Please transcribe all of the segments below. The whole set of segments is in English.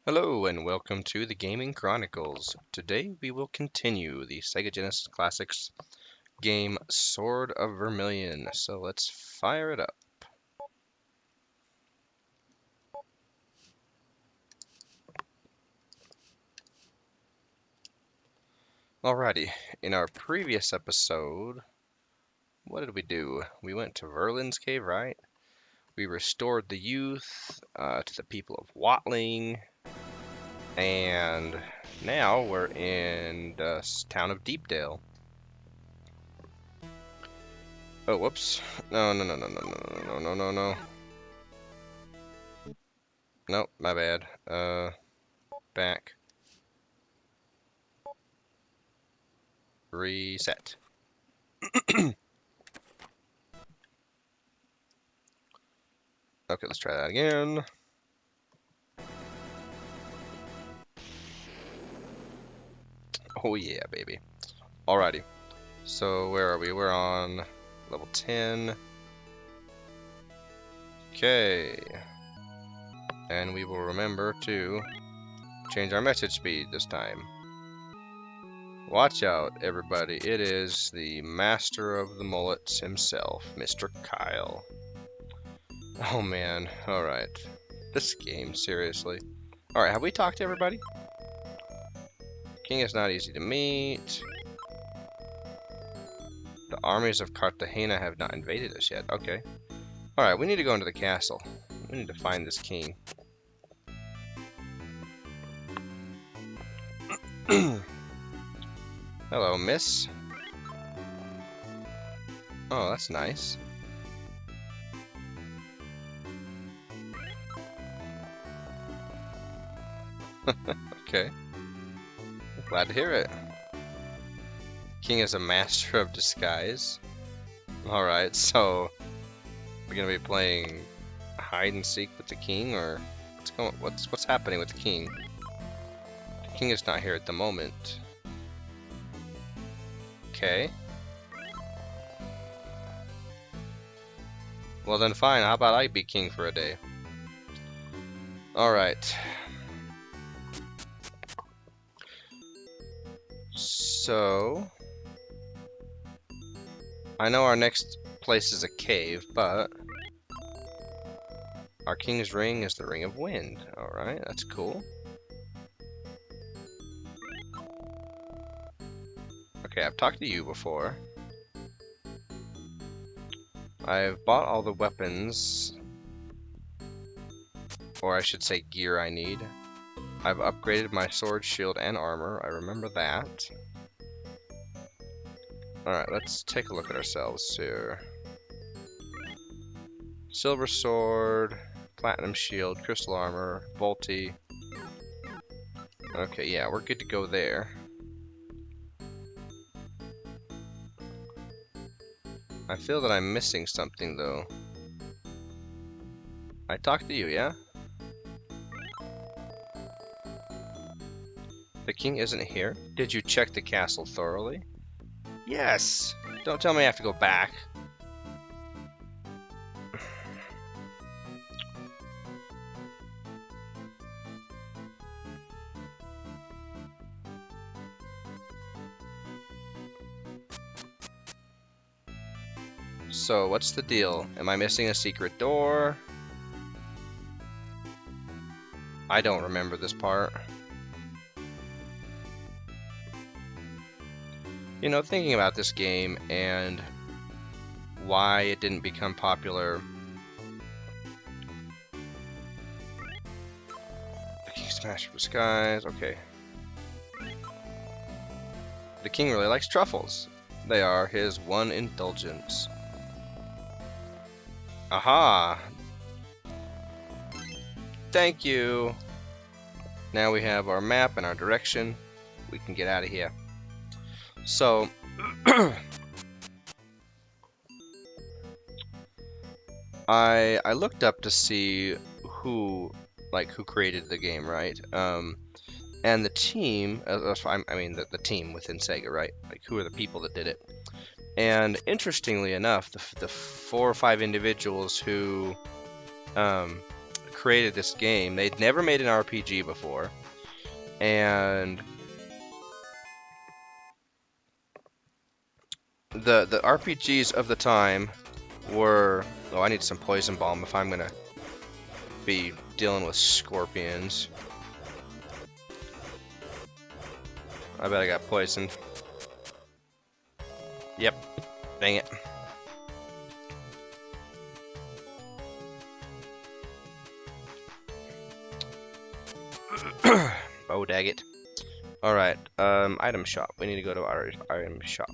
Hello and welcome to the Gaming Chronicles. Today we will continue the Sega Genesis Classics game Sword of Vermilion. So let's fire it up. Alrighty, in our previous episode, what did we do? We went to Verlin's cave, right? We restored the youth to the people of Watling, and now we're in the town of Deepdale. Oh, whoops. No. Nope, my bad. Back. Reset. Okay, let's try that again. Oh yeah, baby. Alrighty. So where are we? We're on level 10. Okay. And we will remember to change our message speed this time. Watch out, everybody. It is the master of the mullets himself, Mr. Kyle. Oh man. Alright. This game, seriously. Alright, have we talked to everybody? King is not easy to meet. The armies of Cartagena have not invaded us yet. Okay. Alright, we need to go into the castle. We need to find this king. Hello, miss. Oh, that's nice. Okay. Glad to hear it. King is a master of disguise. Alright, so we're gonna be playing hide and seek with the king, or what's happening with the king? The king is not here at the moment. Okay. Well then fine, how about I be king for a day? Alright. So I know our next place is a cave, but our king's ring is the Ring of Wind. Alright, that's cool. Okay, I've talked to you before. I've bought all the weapons, or I should say gear I need. I've upgraded my sword, shield, and armor. I remember that. Alright, let's take a look at ourselves here. Silver sword, platinum shield, crystal armor, volty. Okay, yeah, we're good to go there. I feel that I'm missing something, though. I talked to you, yeah? The king isn't here? Did you check the castle thoroughly? Yes! Don't tell me I have to go back. So, what's the deal? Am I missing a secret door? I don't remember this part. You know, thinking about this game and why it didn't become popular. The King's Master of Disguise, okay. The king really likes truffles. They are his one indulgence. Aha! Thank you! Now we have our map and our direction. We can get out of here. So, I looked up to see who created the game, right? And the team, I mean the team within Sega, right? Like, who are the people that did it? And interestingly enough, the 4 or 5 individuals who created this game. They'd never made an RPG before, and the RPGs of the time were... Oh, I need some poison balm if I'm gonna be dealing with scorpions. I bet I got poisoned. Yep. Dang it. Oh, dag it. Alright, item shop. We need to go to our item shop.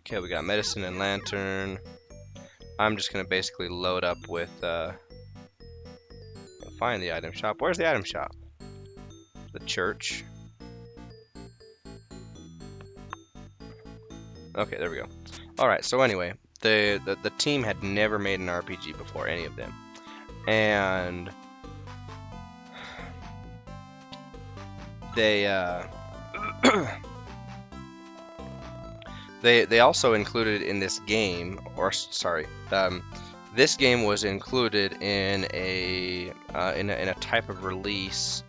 Okay, we got medicine and lantern. I'm just gonna basically load up with, find the item shop. Where's the item shop? The church. Okay, there we go. Alright, so anyway, the team had never made an RPG before, any of them. And they they also included in this game, or sorry, this game was included in a type of release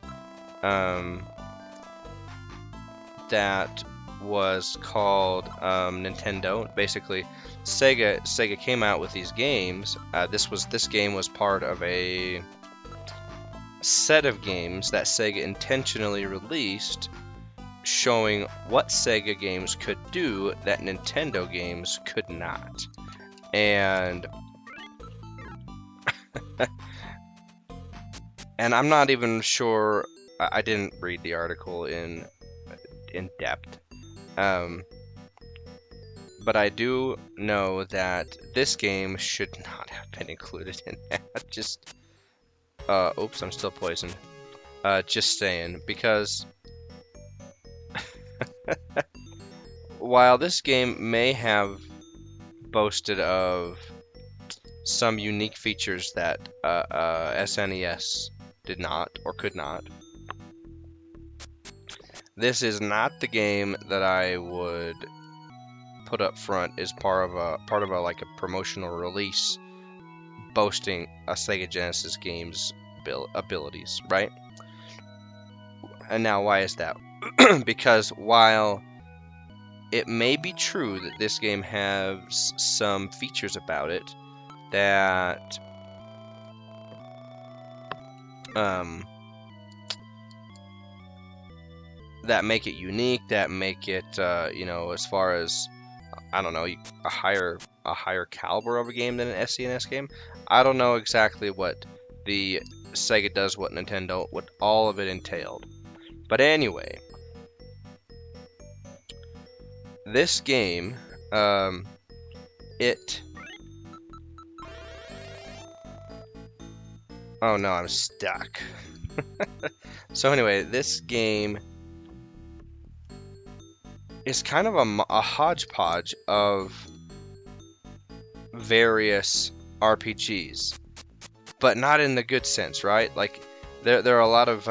that was called Nintendo. Basically, Sega came out with these games. This game was part of a set of games that Sega intentionally released, showing what Sega games could do that Nintendo games could not. And and I'm not even sure. I didn't read the article in depth. But I do know that this game should not have been included in that. Just, oops, I'm still poisoned. Just saying, because while this game may have boasted of some unique features that SNES did not or could not, this is not the game that I would put up front as part of a like a promotional release boasting a Sega Genesis game's abilities, right? And now why is that? Because while it may be true that this game has some features about it that that make it unique, that make it you know, as far as, I don't know, a higher caliber of a game than an SNES game. I don't know exactly what the Sega does, what Nintendo, what all of it entailed. But anyway, this game, it... Oh no, I'm stuck. So anyway, this game is kind of a hodgepodge of various RPGs, but not in the good sense, right? Like there are a lot of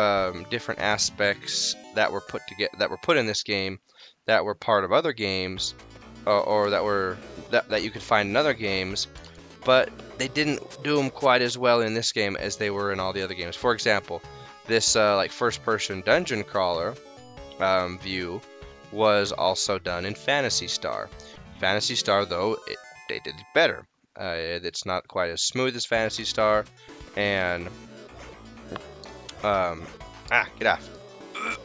different aspects that were put in this game that were part of other games, or that you could find in other games, but they didn't do them quite as well in this game as they were in all the other games. For example, this like first-person dungeon crawler view was also done in Phantasy Star. Phantasy Star, though, they did it better. It's not quite as smooth as Phantasy Star, and get off.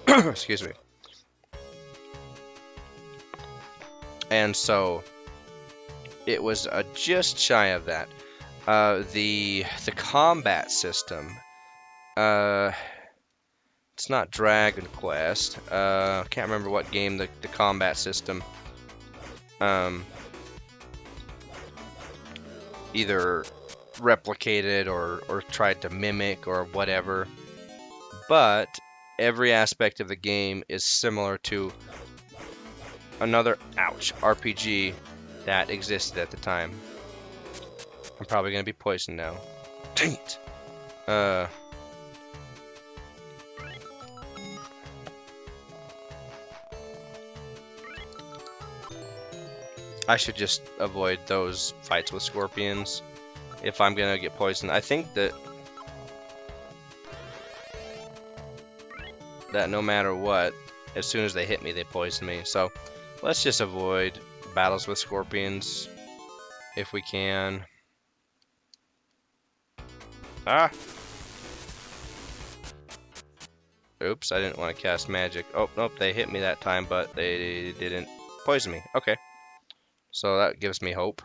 Excuse me. And so it was just shy of that. The combat system. It's not Dragon Quest. Can't remember what game the combat system either replicated or tried to mimic or whatever. But every aspect of the game is similar to another RPG that existed at the time. I'm probably gonna be poisoned now. Dang it. I should just avoid those fights with scorpions. if I'm gonna get poisoned. I think that no matter what, as soon as they hit me, they poison me. So let's just avoid battles with scorpions if we can. Ah! Oops, I didn't want to cast magic. Oh, nope, they hit me that time, but they didn't poison me. Okay. So that gives me hope.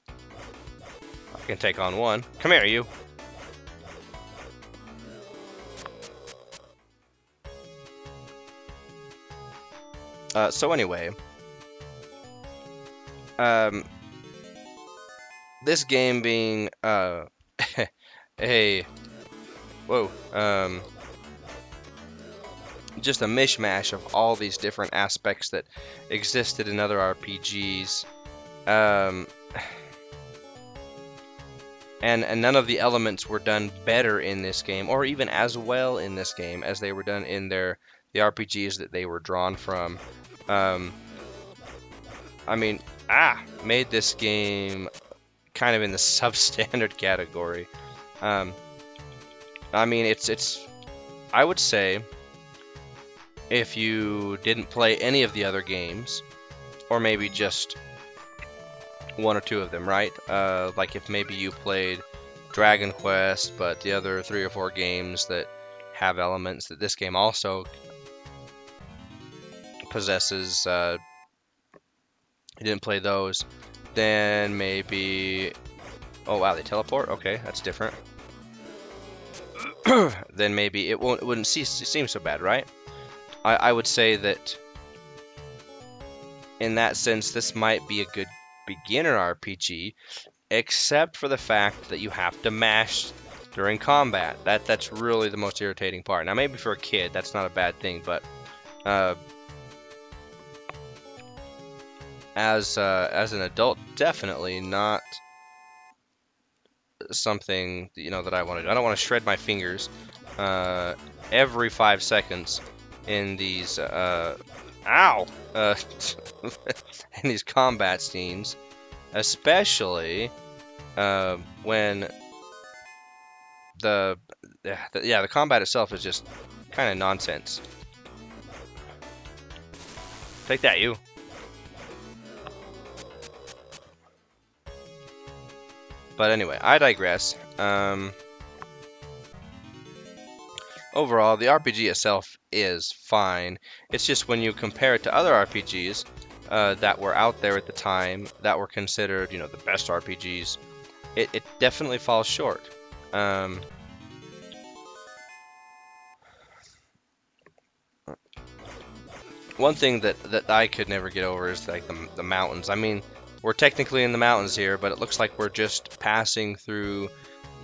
I can take on one. Come here, you. So anyway, this game being a whoa, just a mishmash of all these different aspects that existed in other RPGs, and none of the elements were done better in this game, or even as well in this game as they were done in the RPGs that they were drawn from. I mean, made this game kind of in the substandard category. I mean, it's. I would say, if you didn't play any of the other games, or maybe just one or two of them, right? Like if maybe you played Dragon Quest, but the other 3 or 4 games that have elements that this game also possesses, you didn't play those, then maybe... Oh wow, they teleport? Okay, that's different. Then maybe it wouldn't seem so bad, right? I would say that in that sense, this might be a good beginner RPG, except for the fact that you have to mash during combat. That's really the most irritating part. Now, maybe for a kid, that's not a bad thing, but as an adult, definitely not something that I want to do. I don't want to shred my fingers every 5 seconds in these in these combat scenes, especially when the combat itself is just kind of nonsense. Take that, you. But anyway, I digress. Overall, the RPG itself is fine. It's just when you compare it to other RPGs that were out there at the time, that were considered, the best RPGs, it definitely falls short. One thing that I could never get over is like the mountains. I mean, we're technically in the mountains here, but it looks like we're just passing through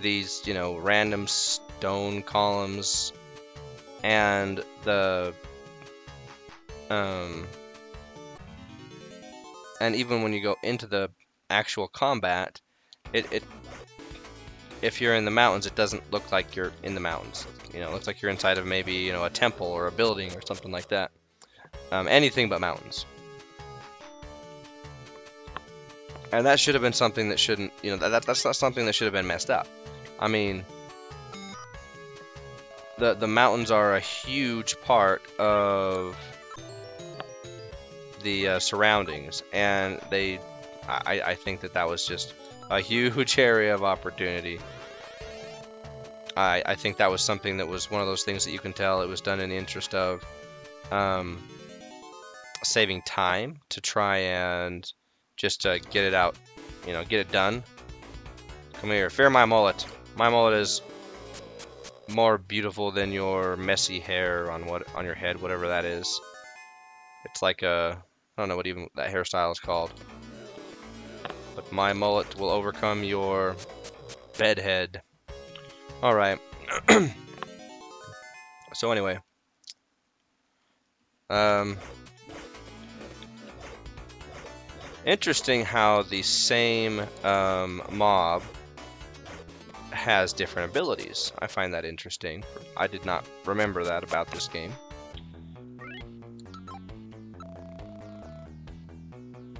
these, random stone columns, and and even when you go into the actual combat, if you're in the mountains, it doesn't look like you're in the mountains. It looks like you're inside of maybe, a temple or a building or something like that. Anything but mountains. And that should have been something that shouldn't, that's not something that should have been messed up. I mean, the mountains are a huge part of the surroundings, and I think that was just a huge area of opportunity. I think that was something that was one of those things that you can tell it was done in the interest of saving time to try and just get it out, get it done. Come here, fear my mullet. My mullet is more beautiful than your messy hair on your head, whatever that is. It's like I don't know what even that hairstyle is called. But my mullet will overcome your bedhead. All right. So anyway, interesting how the same mob has different abilities. I find that interesting. I did not remember that about this game.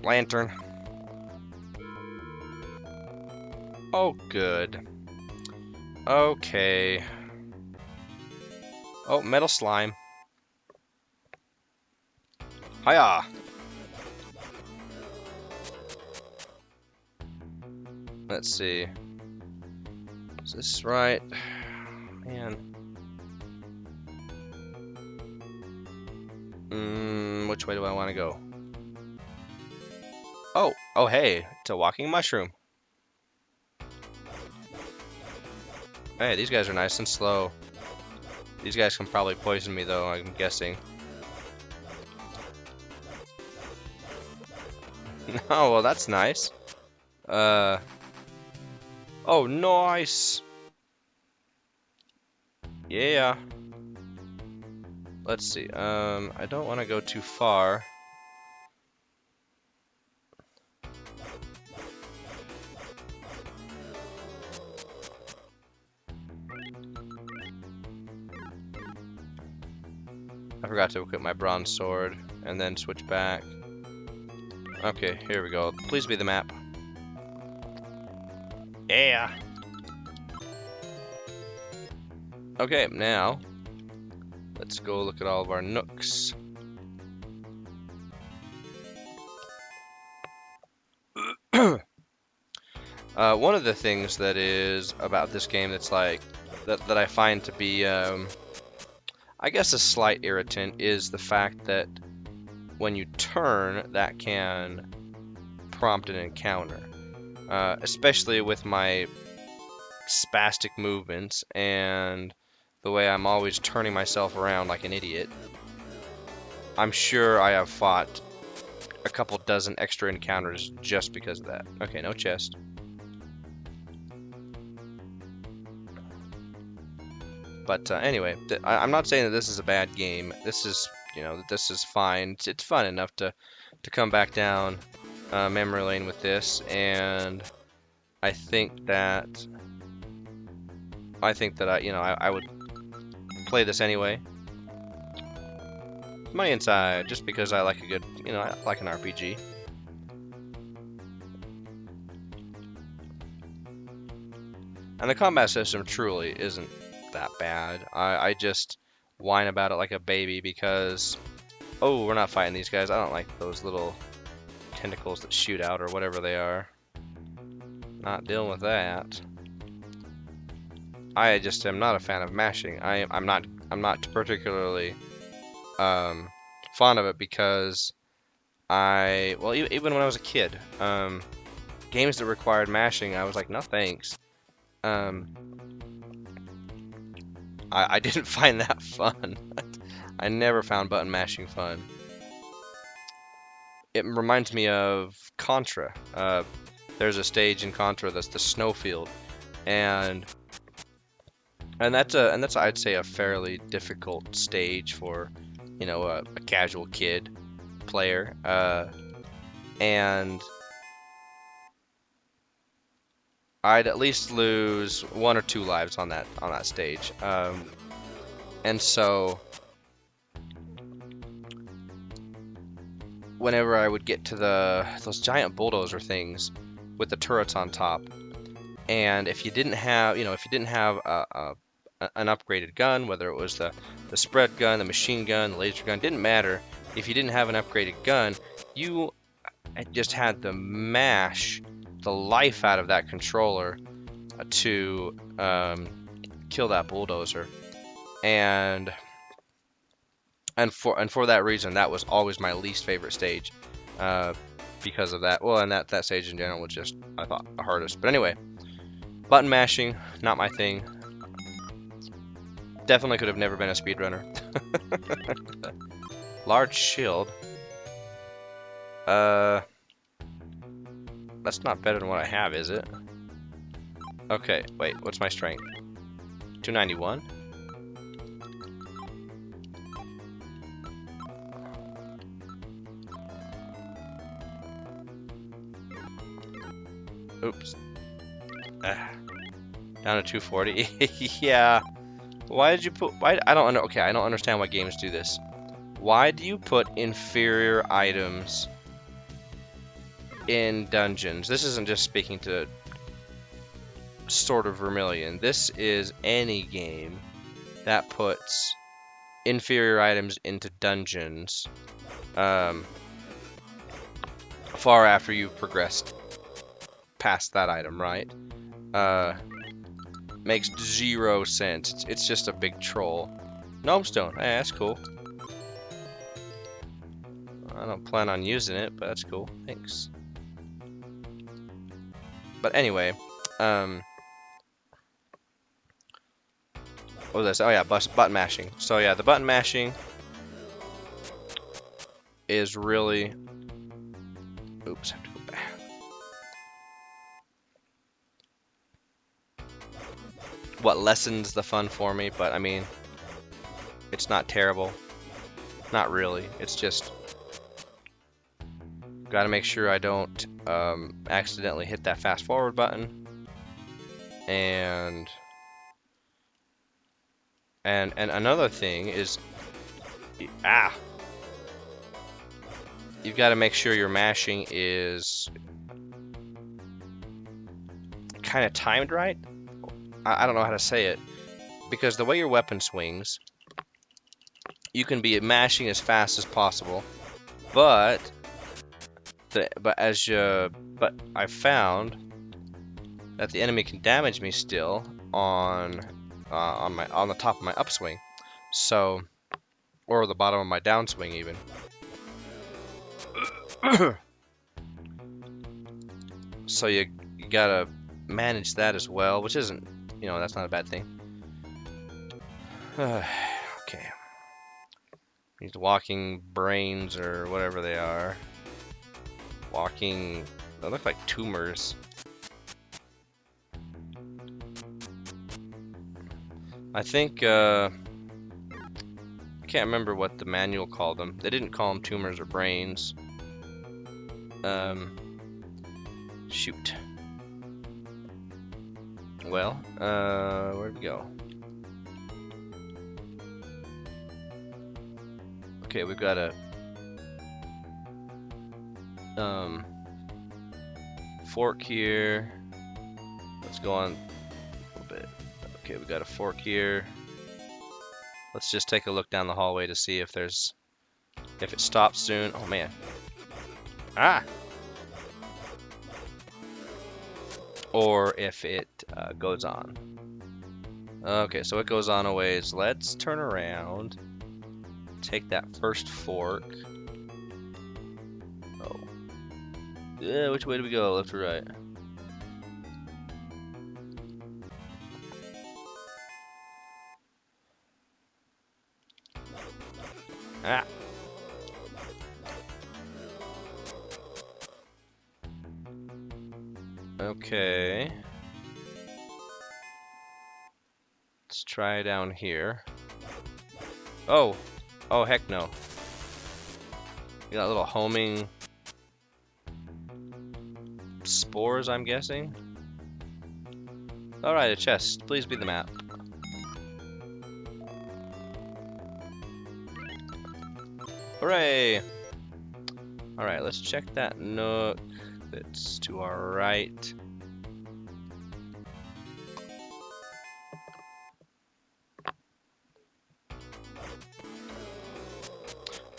Lantern. Oh, good. Okay. Oh, metal slime. Hiya! Let's see. Is this right? Man. Which way do I want to go? Oh, hey, it's a walking mushroom. Hey, these guys are nice and slow. These guys can probably poison me, though, I'm guessing. Oh, well, that's nice. Oh, nice. Yeah. Let's see. I don't want to go too far. I forgot to equip my bronze sword and then switch back. Okay, here we go. Please be the map. Yeah. Okay, now let's go look at all of our nooks. One of the things that is about this game that's like that I find to be I guess a slight irritant is the fact that when you turn, that can prompt an encounter. Especially with my spastic movements and the way I'm always turning myself around like an idiot. I'm sure I have fought a couple dozen extra encounters just because of that. Okay, no chest. But anyway, I'm not saying that this is a bad game. This is, this is fine. It's fun enough to come back down memory lane with this, and I think that I would play this anyway. Money inside, just because I like a good, I like an RPG. And the combat system truly isn't that bad. I just whine about it like a baby because, oh, we're not fighting these guys. I don't like those little tentacles that shoot out or whatever they are. Not dealing with that. I just am not a fan of mashing. I'm not particularly fond of it because even when I was a kid, games that required mashing, I was like, no thanks. I didn't find that fun. I never found button mashing fun. It reminds me of Contra. There's a stage in Contra that's the snowfield, and that's I'd say a fairly difficult stage for a casual kid player, and I'd at least lose 1 or 2 lives on that stage, and so whenever I would get to those giant bulldozer things with the turrets on top, and if you didn't have an upgraded gun, whether it was the spread gun, the machine gun, the laser gun, didn't matter. If you didn't have an upgraded gun, you just had to mash the life out of that controller to kill that bulldozer, and for that reason, that was always my least favorite stage, because of that. Well, and that stage in general was just, I thought, the hardest. But anyway, button mashing, not my thing. Definitely could have never been a speedrunner. Large shield. That's not better than what I have, is it? Okay, wait, what's my strength? 291? Oops. Down to 240. Yeah. Why did you put? I don't okay, I don't understand why games do this. Why do you put inferior items in dungeons? This isn't just speaking to sort of Vermilion. This is any game that puts inferior items into dungeons far after you've progressed past that item, right? Makes 0 sense. It's just a big troll. Gnome stone. Hey, that's cool. I don't plan on using it, but that's cool. Thanks. But anyway, what was I saying? Oh yeah, button mashing. So yeah, the button mashing is really... Oops, I have to go back. What lessens the fun for me, but I mean, it's not terrible. Not really. It's just... Gotta make sure I don't accidentally hit that fast forward button. And another thing is... You've got to make sure your mashing is kind of timed right. I don't know how to say it, because the way your weapon swings, you can be mashing as fast as possible, but I found that the enemy can damage me still on the top of my upswing, so, or the bottom of my downswing even. So you gotta manage that as well, which isn't, that's not a bad thing. Okay. These walking brains or whatever they are. They look like tumors. I think, I can't remember what the manual called them. They didn't call them tumors or brains. Shoot. Well, where'd we go? Okay, we've got a fork here. Let's go on a little bit. Okay, we got a fork here. Let's just take a look down the hallway to see if it stops soon. Oh man. Ah! Or if it goes on. Okay, so it goes on a ways. Let's turn around. Take that first fork. Oh. Yeah, which way do we go? Left or right? Ah. Okay. Let's try down here. Oh! Oh, heck no. You got little homing spores, I'm guessing? Alright, a chest. Please be the map. Hooray! Alright, let's check that nook that's to our right.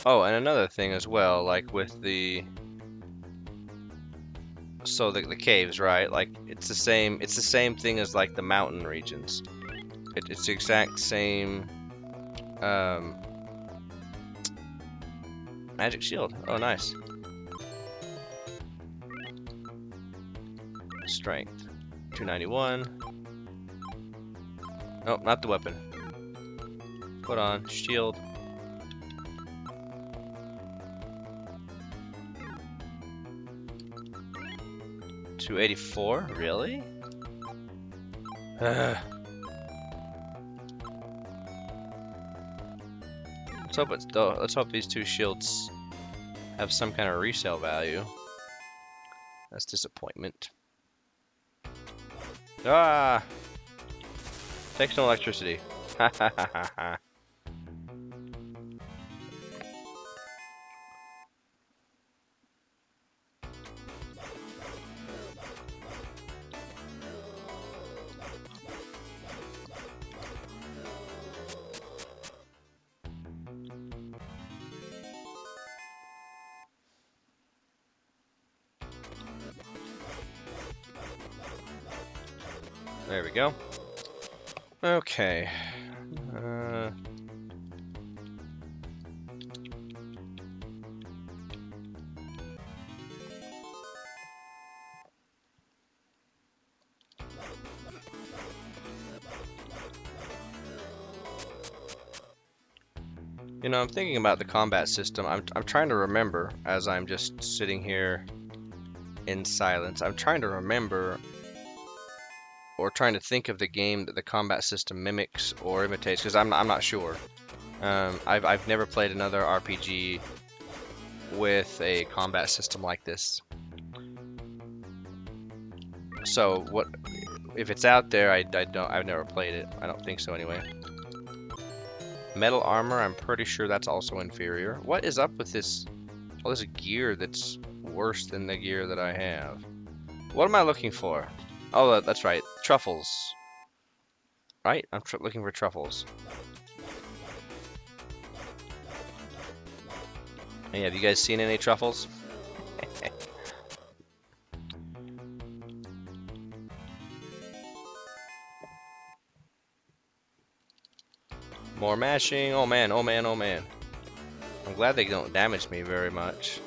Oh, and another thing as well, like with the caves, right? Like it's the same thing as like the mountain regions. It's the exact same magic shield. Oh, nice. Strength 291. Nope, not the weapon. Put on shield. 284? Really? Let's hope these two shields have some kind of resale value. That's disappointment. Ah! Takes no electricity. Ha ha ha ha ha. There we go. Okay. You know, I'm thinking about the combat system. I'm trying to remember as I'm just sitting here in silence. I'm trying to remember or trying to think of the game that the combat system mimics or imitates, because I'm not sure. I've never played another RPG with a combat system like this. So what if it's out there? I've never played it. I don't think so anyway. Metal armor, I'm pretty sure that's also inferior. What is up with this? All this gear that's worse than the gear that I have. What am I looking for? Oh, that's right, truffles. Right? I'm looking for truffles. Hey, have you guys seen any truffles? More mashing. Oh man, oh man, oh man. I'm glad they don't damage me very much,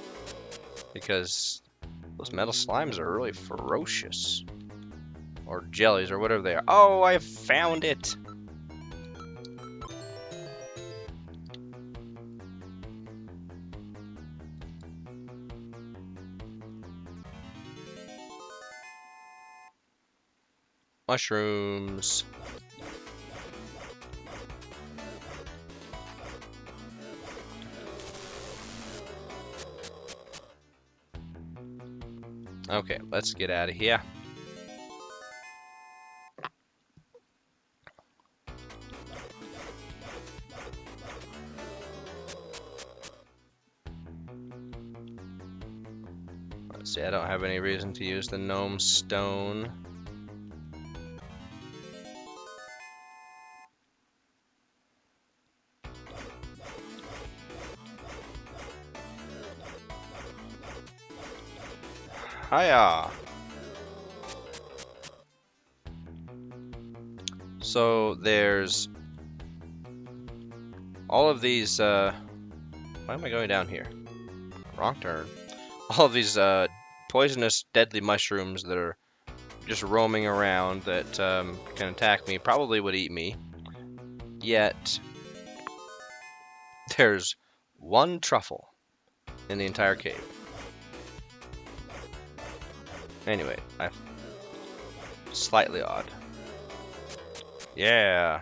because those metal slimes are really ferocious. Or jellies, or whatever they are. Oh, I found it! Mushrooms. Okay, let's get out of here. Let's see, I don't have any reason to use the gnome stone. Hiya! So there's all of these, why am I going down here? Wrong turn. All of these poisonous, deadly mushrooms that are just roaming around that can attack me, probably would eat me. Yet, there's one truffle in the entire cave. Anyway, slightly odd. Yeah.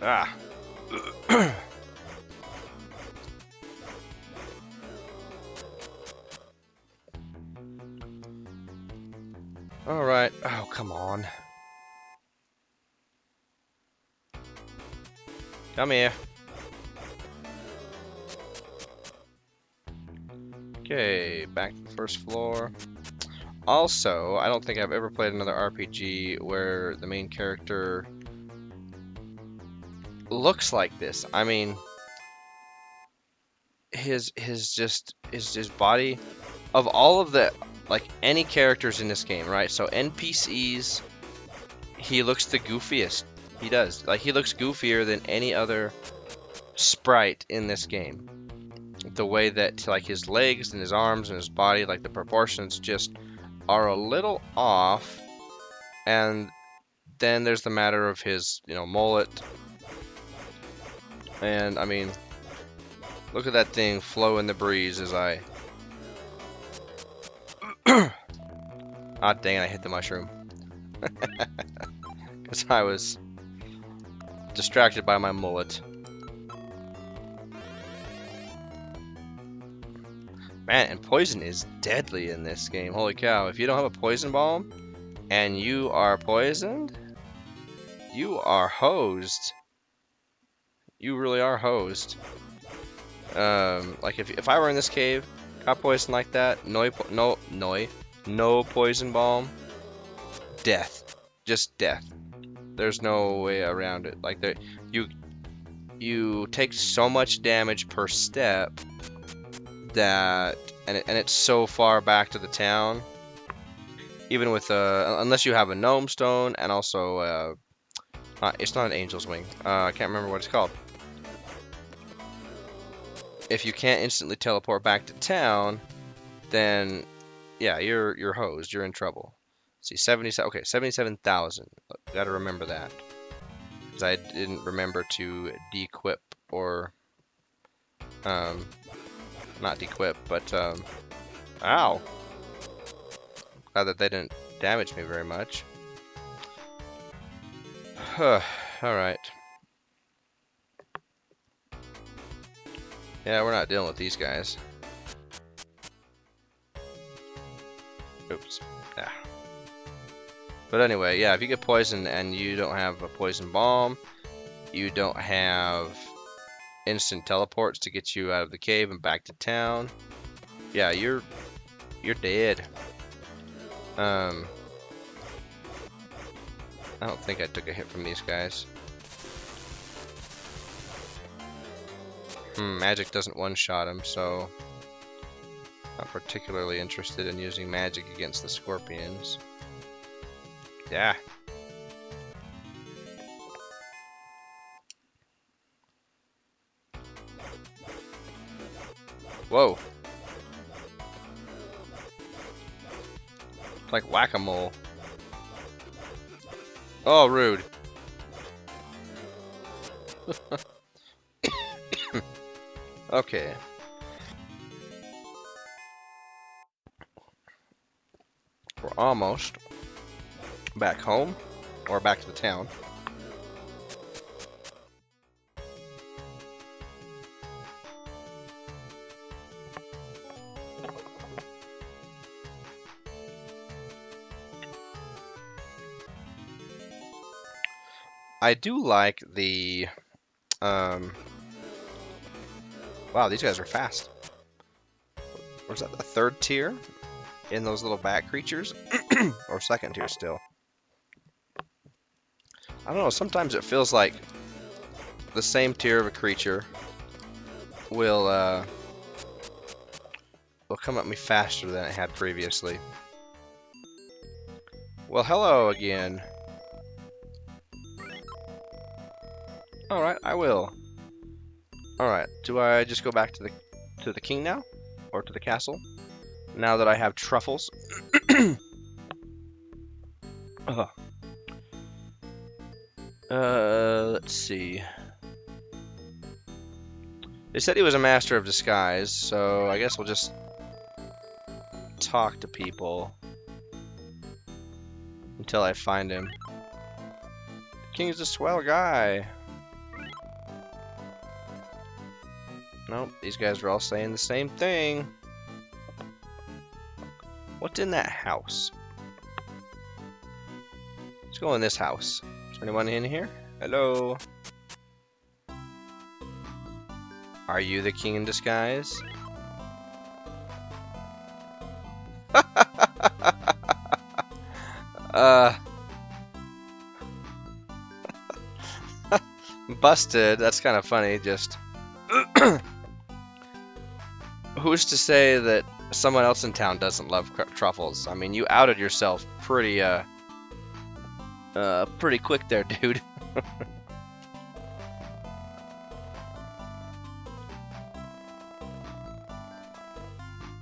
Ah. All right. Oh, come on. Come here. Okay, back to the first floor. Also, I don't think I've ever played another RPG where the main character looks like this. I mean, his body, of all of the, like, any characters in this game, right? So NPCs, he looks the goofiest. He does. Like, he looks goofier than any other sprite in this game. The way that, like, his legs and his arms and his body, like, the proportions just are a little off. And then there's the matter of his, mullet. And, I mean, look at that thing flow in the breeze as I... Ah, dang it, I hit the mushroom. Because I was distracted by my mullet. Man, and poison is deadly in this game. Holy cow, if you don't have a poison bomb and you are poisoned, you are hosed. You really are hosed. Like if I were in this cave, got poisoned like that, no poison bomb, death. Just death. There's no way around it. Like you take so much damage per step that, and it's so far back to the town. Even with unless you have a gnome stone and also it's not an angel's wing. I can't remember what it's called. If you can't instantly teleport back to town, then yeah, you're hosed. You're in trouble. See, 77. Okay, 77,000. Got to remember that because I didn't remember to dequip or not dequip, but ow. Glad that they didn't damage me very much. All right. Yeah, we're not dealing with these guys. Oops. Yeah. But anyway, yeah, if you get poisoned and you don't have a poison bomb, you don't have instant teleports to get you out of the cave and back to town, yeah, you're dead. I don't think I took a hit from these guys. Magic doesn't one-shot him, so not particularly interested in using magic against the scorpions. Yeah. Whoa. It's like whack-a-mole. Oh, rude. Okay. We're almost back home, or back to the town. I do like the, wow, these guys are fast. Was that the third tier in those little bat creatures? Or second tier still? I don't know, sometimes it feels like the same tier of a creature will come at me faster than it had previously. Well, hello again. Alright, I will. Alright, do I just go back to the king now? Or to the castle? Now that I have truffles. Let's see. They said he was a master of disguise, so I guess we'll just talk to people until I find him. The king's a swell guy. Nope, these guys are all saying the same thing. What's in that house? Let's go in this house. Is there anyone in here? Hello? Are you the king in disguise? Busted. That's kind of funny, just... Who's to say that someone else in town doesn't love truffles? I mean, you outed yourself pretty quick there, dude.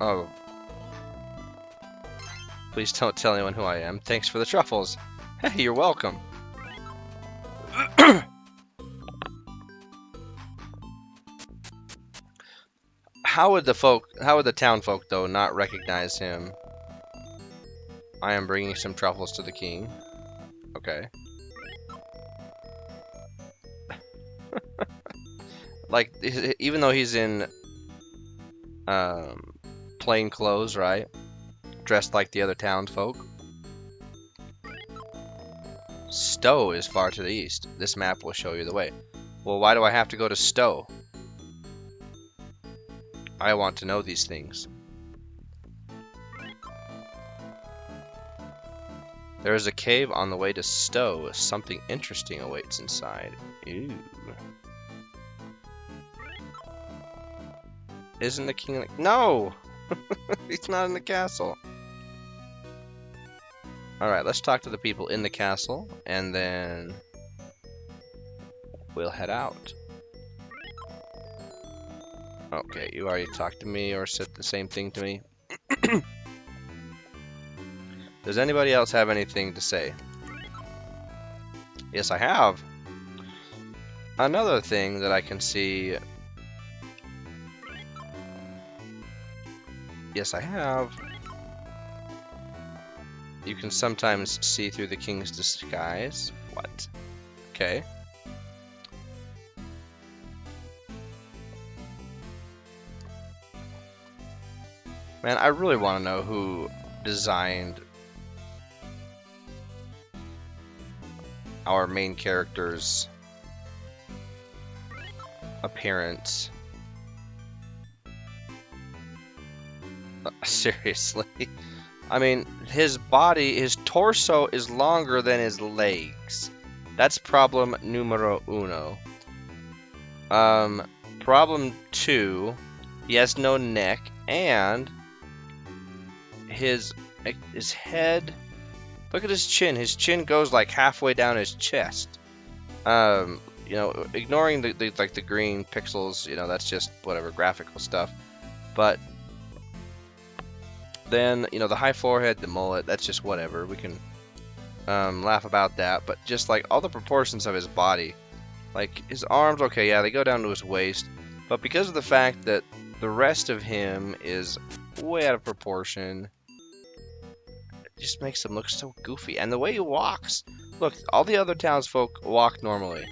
Oh. Please don't tell anyone who I am. Thanks for the truffles. Hey, you're welcome. How would the town folk, though, not recognize him? I am bringing some truffles to the king. Okay. Like, even though he's in plain clothes, right? Dressed like the other townsfolk. Stowe is far to the east. This map will show you the way. Well, why do I have to go to Stowe? I want to know these things. There is a cave on the way to Stowe. Something interesting awaits inside. Ooh. Isn't the king in the... No! He's not in the castle. Alright, let's talk to the people in the castle, and then we'll head out. Okay, you already talked to me or said the same thing to me. Does anybody else have anything to say? Yes, I have. Another thing that I can see... Yes, I have. You can sometimes see through the king's disguise. What? Okay. Man, I really want to know who designed our main character's appearance. Seriously. I mean, his body, his torso is longer than his legs. That's problem numero uno. Problem two, he has no neck, and his head, look at his chin. His chin goes like halfway down his chest. You know, ignoring the green pixels, you know, that's just whatever graphical stuff. But then, you know, the high forehead, the mullet, that's just whatever. We can laugh about that. But just like all the proportions of his body, like his arms, okay, yeah, they go down to his waist. But because of the fact that the rest of him is way out of proportion, it just makes him look so goofy. And the way he walks, look, all the other townsfolk walk normally.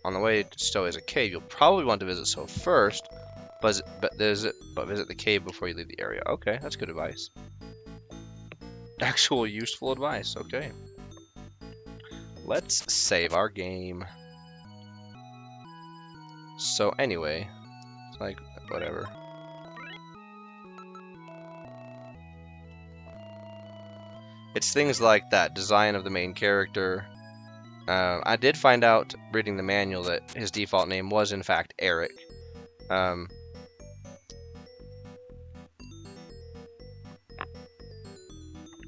On the way to Stowe is a cave. You'll probably want to visit Stowe first, but visit the cave before you leave the area. Okay, that's good advice. Actual useful advice. Okay. Let's save our game. So anyway, it's like whatever. It's things like that, design of the main character. I did find out reading the manual that his default name was in fact Eric.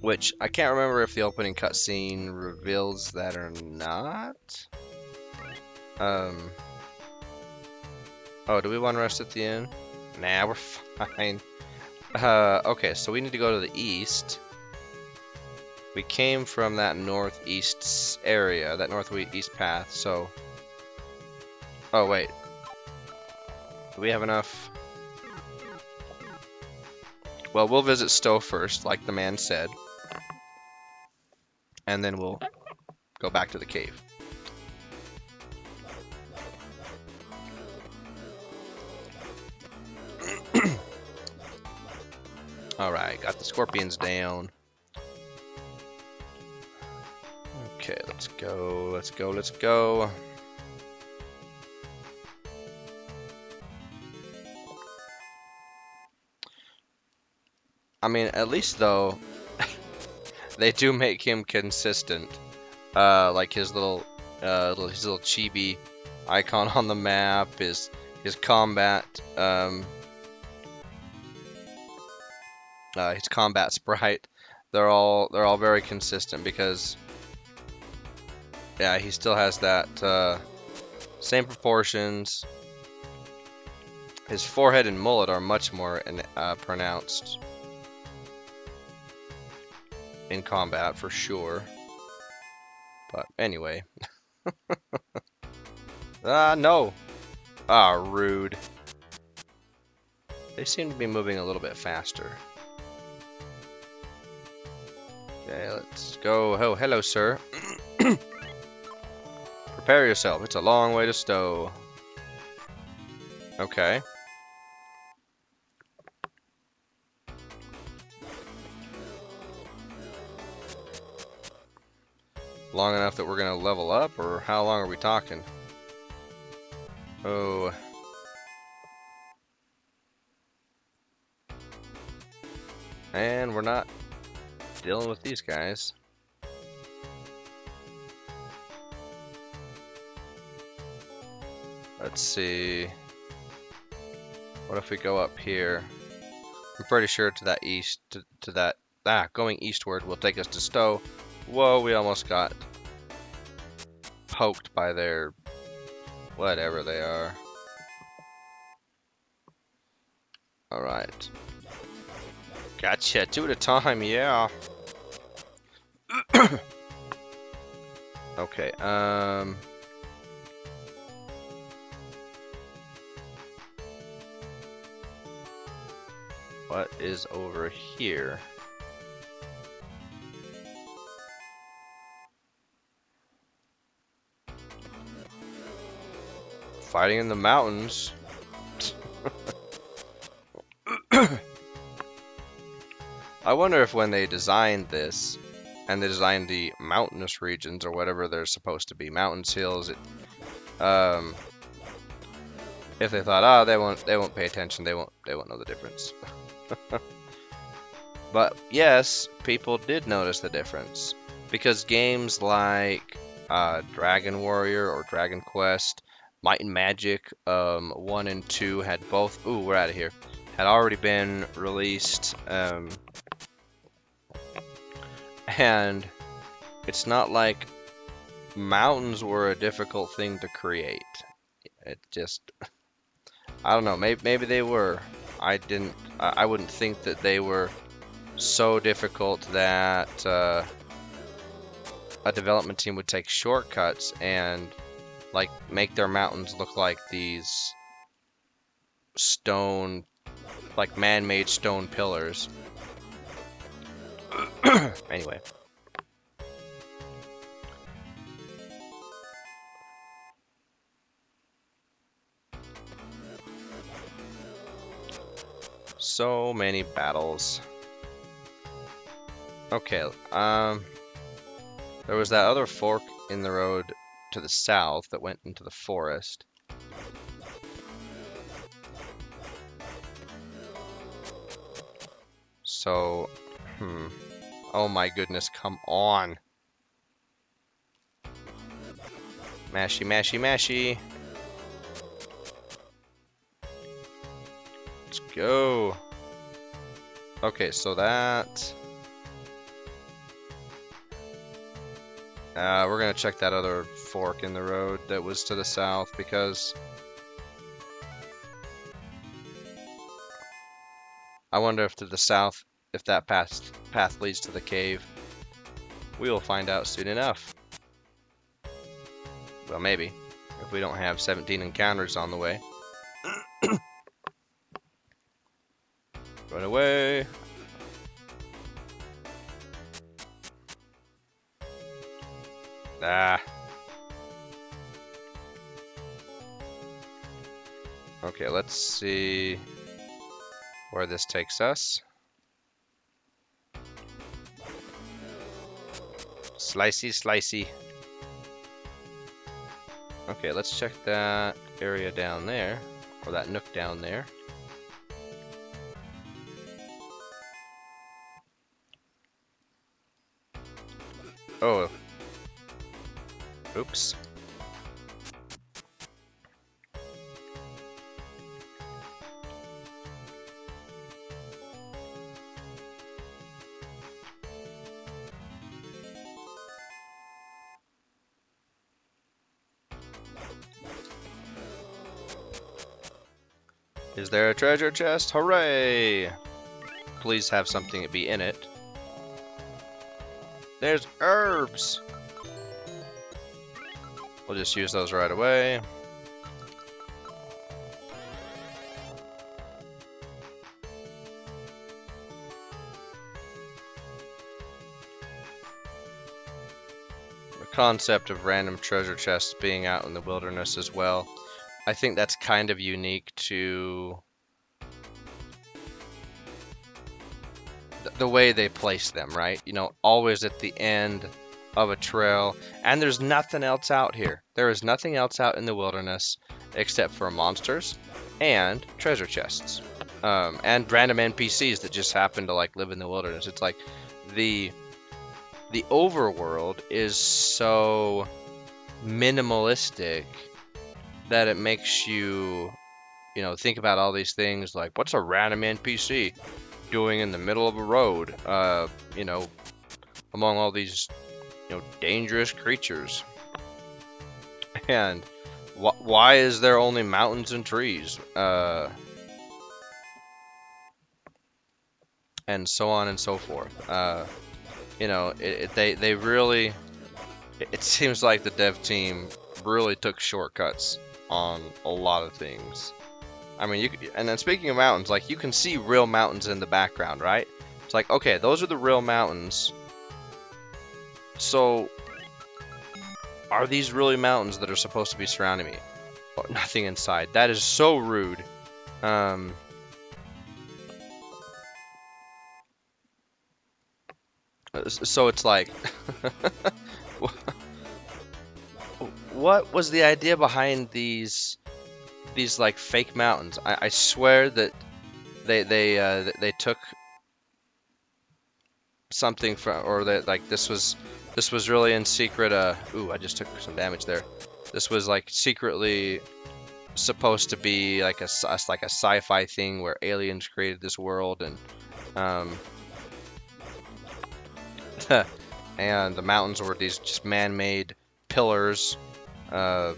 Which I can't remember if the opening cutscene reveals that or not. Oh, do we want to rest at the inn? Nah, we're fine. Okay, so we need to go to the east. We came from that northeast area, that northeast path, so... Oh, wait. Do we have enough? Well, we'll visit Stowe first, like the man said. And then we'll go back to the cave. Alright, got the scorpions down. Okay, let's go, let's go, let's go. I mean, at least though, they do make him consistent. Like his little chibi icon on the map, his combat, his combat sprite. They're all very consistent because, yeah, he still has that same proportions. His forehead and mullet are much more pronounced in combat for sure. But anyway. No. Ah, rude. They seem to be moving a little bit faster. Okay, let's go. Oh, hello, sir. Prepare yourself. It's a long way to Stowe. Okay. Long enough that we're gonna level up, or how long are we talking? Oh. And we're not dealing with these guys. Let's see. What if we go up here? I'm pretty sure to that east, to that, going eastward will take us to Stowe. Whoa, we almost got poked by their, whatever they are. Alright. Gotcha, 2 at a time, yeah. Okay, what is over here? Fighting in the mountains. I wonder if when they designed this, and they designed the mountainous regions or whatever they're supposed to be, mountains, hills, if they thought, they won't pay attention, they won't know the difference. But yes, people did notice the difference because games like Dragon Warrior or Dragon Quest, Might and Magic 1 and 2 had both. Ooh, we're out of here. Had already been released, and it's not like mountains were a difficult thing to create. It just, I don't know. Maybe they were. I wouldn't think that they were so difficult that a development team would take shortcuts and like make their mountains look like these stone, like man-made stone pillars. Anyway. So many battles. Okay, there was that other fork in the road to the south that went into the forest. So, oh my goodness, come on. Mashy, mashy, mashy. Let's go. Okay, so that... we're gonna check that other fork in the road that was to the south because I wonder if to the south, if that path leads to the cave. We will find out soon enough. Well, maybe, if we don't have 17 encounters on the way. Run away. Okay, let's see where this takes us. Slicey, slicey. Okay, let's check that area down there, or that nook down there. Oh. Oops. Is there a treasure chest? Hooray! Please have something to be in it. There's herbs! We'll just use those right away. The concept of random treasure chests being out in the wilderness as well. I think that's kind of unique to the way they place them, right? You know, always at the end of a trail, and there's nothing else out here. There is nothing else out in the wilderness except for monsters and treasure chests, and random NPCs that just happen to like live in the wilderness. It's like the overworld is so minimalistic that it makes you, think about all these things like what's a random NPC doing in the middle of a road, among all these, dangerous creatures. And why is there only mountains and trees? And so on and so forth. They really, it seems like the dev team really took shortcuts on a lot of things. I mean, and then speaking of mountains, like you can see real mountains in the background, right? It's like, okay, those are the real mountains. So, are these really mountains that are supposed to be surrounding me? Oh, nothing inside. That is so rude. So it's like, what was the idea behind these like fake mountains? I swear that they took something from, or that like this was really in secret. Ooh, I just took some damage there. This was like secretly supposed to be like a sci-fi thing where aliens created this world, and and the mountains were these just man-made pillars, all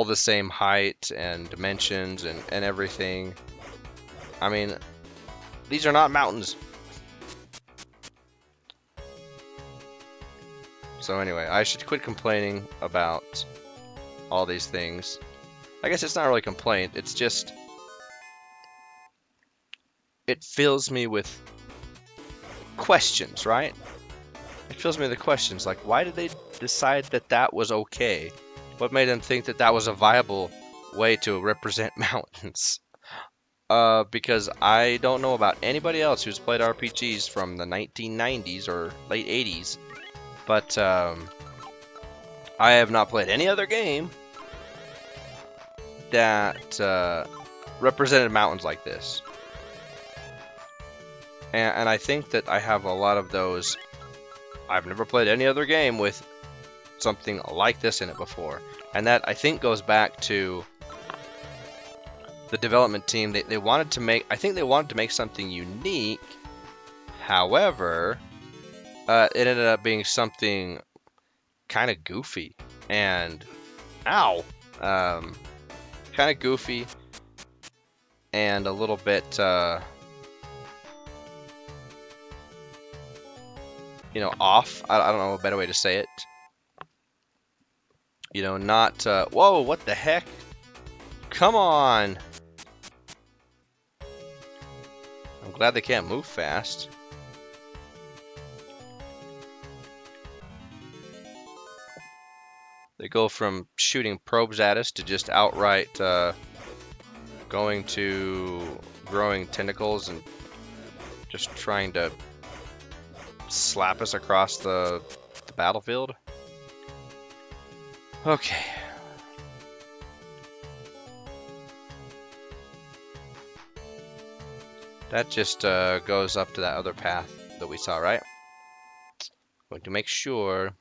the same height and dimensions and everything. I mean, these are not mountains. So anyway, I should quit complaining about all these things. I guess it's not really a complaint, it's just, it fills me with questions, right? It fills me with questions, like why did they decide that that was okay? What made them think that that was a viable way to represent mountains? Because I don't know about anybody else who's played RPGs from the 1990s or late 80s, but I have not played any other game that represented mountains like this. And I think that I have a lot of those. I've never played any other game with something like this in it before. And that, I think, goes back to the development team. They wanted to make, I think they wanted to make something unique. However, it ended up being something kind of goofy and kind of goofy and a little bit off. I don't know a better way to say it. Not whoa, what the heck? Come on. I'm glad they can't move fast. They go from shooting probes at us to just outright going to growing tentacles and just trying to slap us across the battlefield. Okay. That just goes up to that other path that we saw, right? Going to make sure.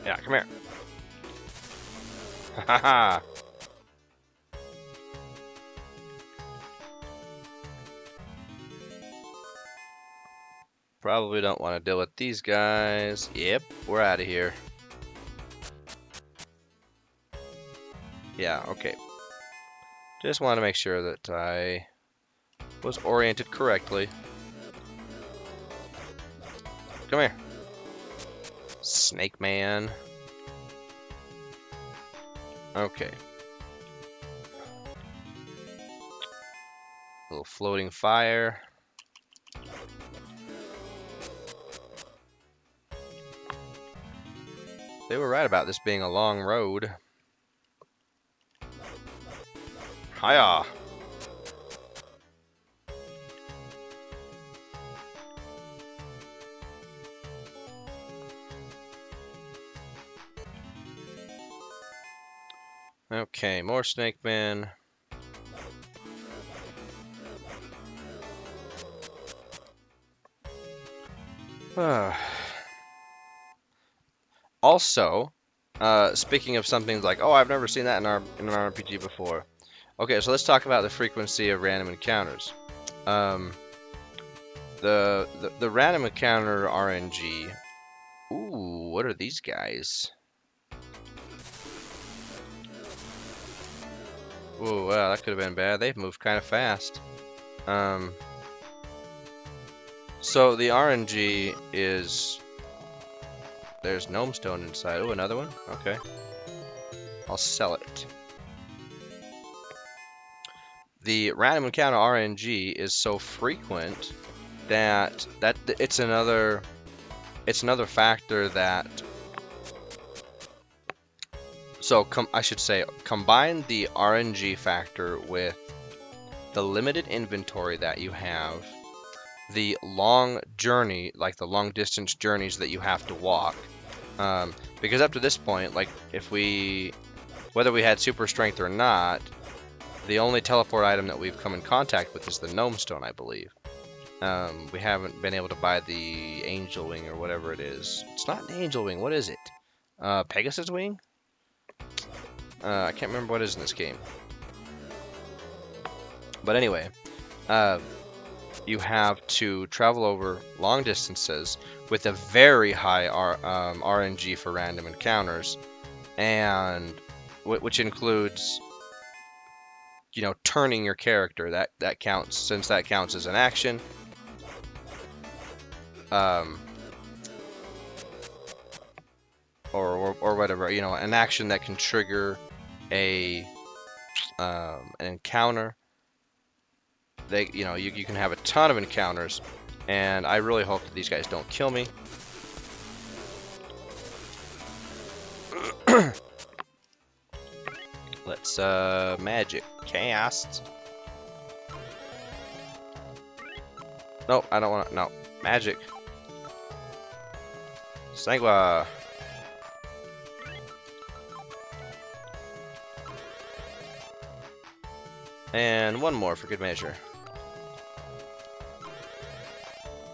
Yeah, come here. Haha. Probably don't want to deal with these guys. Yep, we're out of here. Yeah, okay. Just want to make sure that I was oriented correctly. Come here. Snake Man. Okay. Little floating fire. They were right about this being a long road. Hiya! Okay, more snake men. Also, speaking of something like, oh, I've never seen that in an RPG before. Okay, so let's talk about the frequency of random encounters. The random encounter RNG. Ooh, what are these guys? Ooh, wow, that could have been bad. They've moved kind of fast. So the RNG is... There's gnome stone inside. Oh, another one? Okay. I'll sell it. The random encounter RNG is so frequent that it's another factor that... So I should say, combine the RNG factor with the limited inventory that you have, the long journey, like the long distance journeys that you have to walk. Because up to this point, like whether we had super strength or not, the only teleport item that we've come in contact with is the gnome stone, I believe. We haven't been able to buy the angel wing or whatever it is. It's not an angel wing. What is it? Pegasus wing? I can't remember what it is in this game. But anyway, you have to travel over long distances with a very high RNG for random encounters, and which includes, you know, turning your character. That counts, since that counts as an action. Or whatever, you know, an action that can trigger an encounter. You know, you can have a ton of encounters, and I really hope that these guys don't kill me. Let's magic cast. No, I don't want to. No, magic. Sangua. And one more for good measure.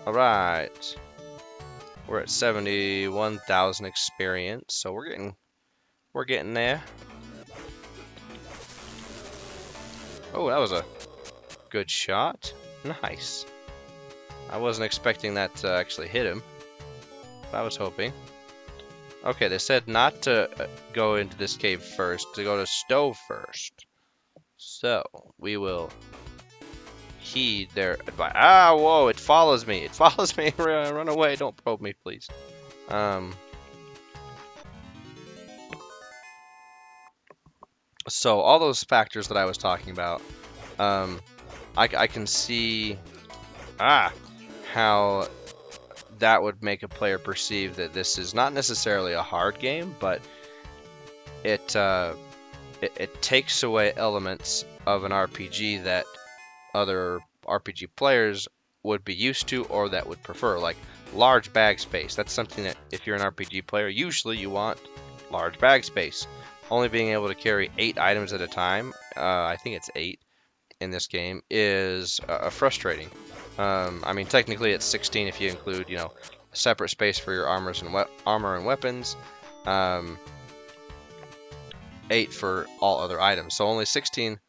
Alright. We're at 71,000 experience, so we're getting there. Oh, that was a good shot. Nice. I wasn't expecting that to actually hit him. But I was hoping. Okay, they said not to go into this cave first, to go to stove first. So, we will heed their advice. Ah, whoa, it follows me. It follows me. Run away. Don't probe me, please. So, all those factors that I was talking about, I can see how that would make a player perceive that this is not necessarily a hard game, but it takes away elements of an RPG that other RPG players would be used to or that would prefer, like large bag space. That's something that if you're an RPG player, usually you want large bag space. Only being able to carry 8 items at a time, I think it's 8 in this game, is frustrating. I mean, technically it's 16 if you include, you know, a separate space for your armor and weapons. 8 for all other items, so only 16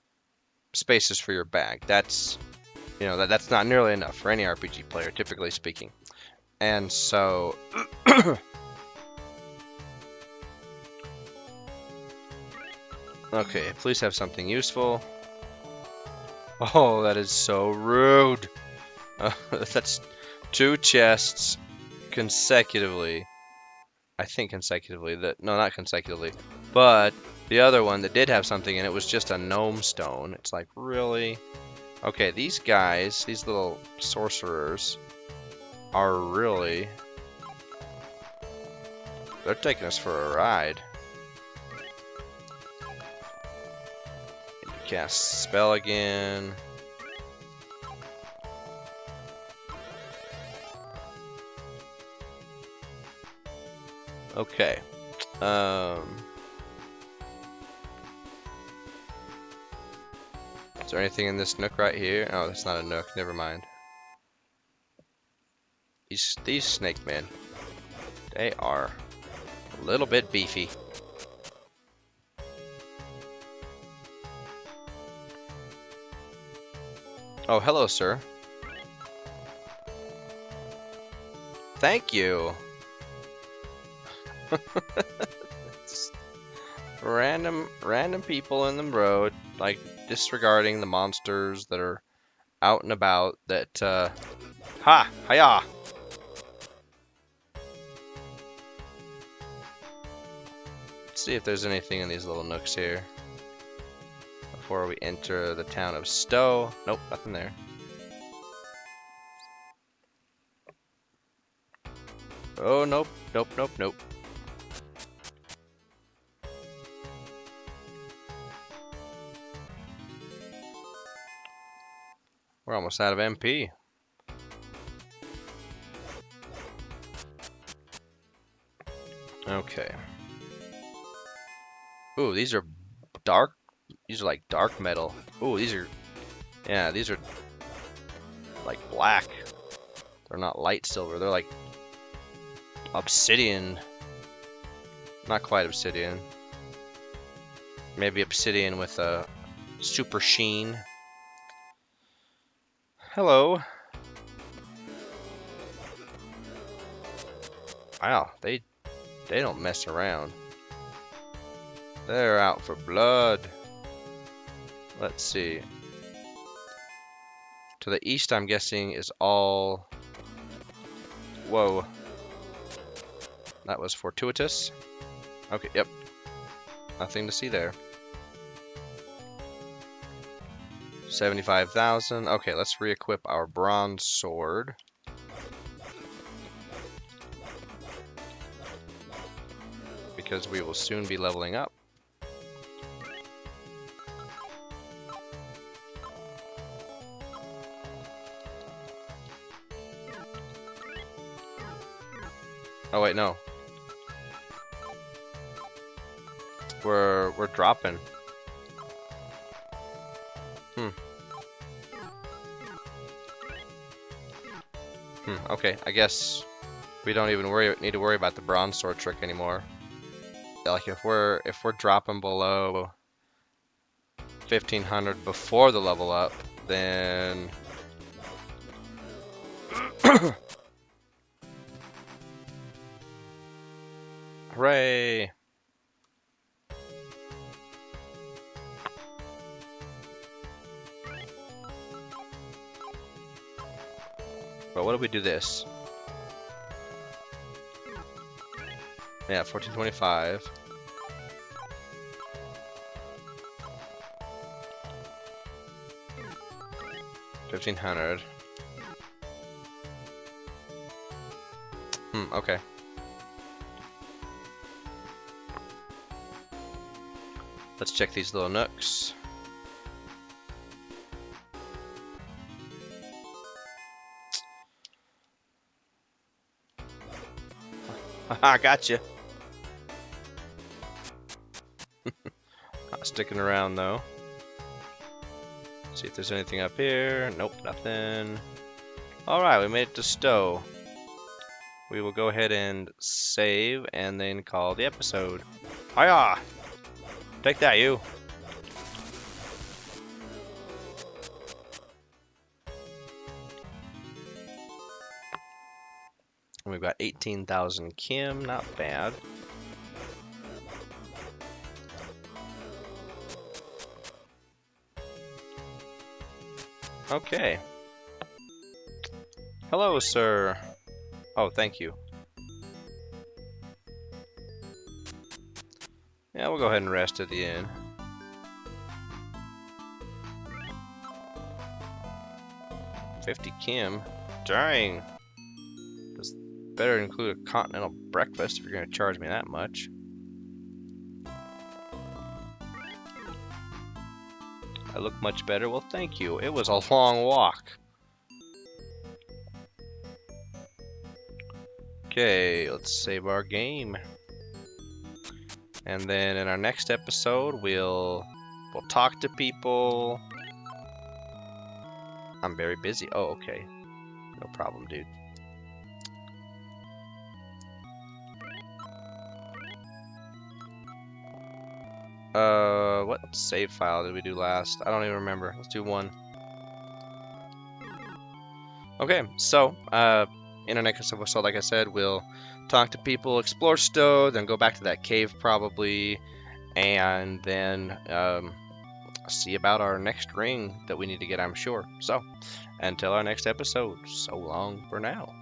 spaces for your bag. That's, you know, that's not nearly enough for any RPG player, typically speaking. And so okay, please have something useful. Oh, that is so rude. That's 2 chests consecutively. I think consecutively. No, not consecutively. But the other one that did have something in it was just a gnome stone. It's like, really? Okay, these guys, these little sorcerers, are really... They're taking us for a ride. Cast spell again. Okay. Is there anything in this nook right here? Oh, that's not a nook. Never mind. These snake men, they are A little bit beefy. Oh, hello, sir. Thank you. Random people in the road, like disregarding the monsters that are out and about. That ha, hiya. Let's see if there's anything in these little nooks here before we enter the town of Stowe. Nope, nothing there. Oh, nope, nope, nope, nope. We're almost out of MP. Okay. Ooh, these are dark. These are like dark metal. Ooh, these are, yeah, these are like black. They're not light silver. They're like obsidian. Not quite obsidian. Maybe obsidian with a super sheen. Hello. Wow, they don't mess around. They're out for blood. Let's see. To the east, I'm guessing, is all... Whoa. That was fortuitous. Okay, yep. Nothing to see there. 75,000. Okay, let's re-equip our bronze sword. Because we will soon be leveling up. Oh wait, no. We're dropping. Okay, I guess we don't even need to worry about the bronze sword trick anymore. Like if we're dropping below 1500 before the level up, then hooray! But what do we do this? Yeah, 1425. $1,500. Okay. Let's check these little nooks. Haha, gotcha. Not sticking around though. See if there's anything up here. Nope, nothing. Alright, we made it to Stowe. We will go ahead and save and then call the episode. Hiya! Take that, you! And we've got 18,000 Kim, not bad. Okay. Hello, sir. Oh, thank you. Yeah, we'll go ahead and rest at the inn. $50 Kim. Dang. This better include a continental breakfast if you're going to charge me that much. I look much better? Well, thank you. It was a long walk. Okay, let's save our game. And then in our next episode, we'll talk to people. I'm very busy. Oh, okay. No problem, dude. What save file did we do last? I don't even remember. Let's do one. Okay, so, in our next episode, like I said, we'll talk to people, explore Stowe, then go back to that cave probably, and then, see about our next ring that we need to get, I'm sure. So, until our next episode, so long for now.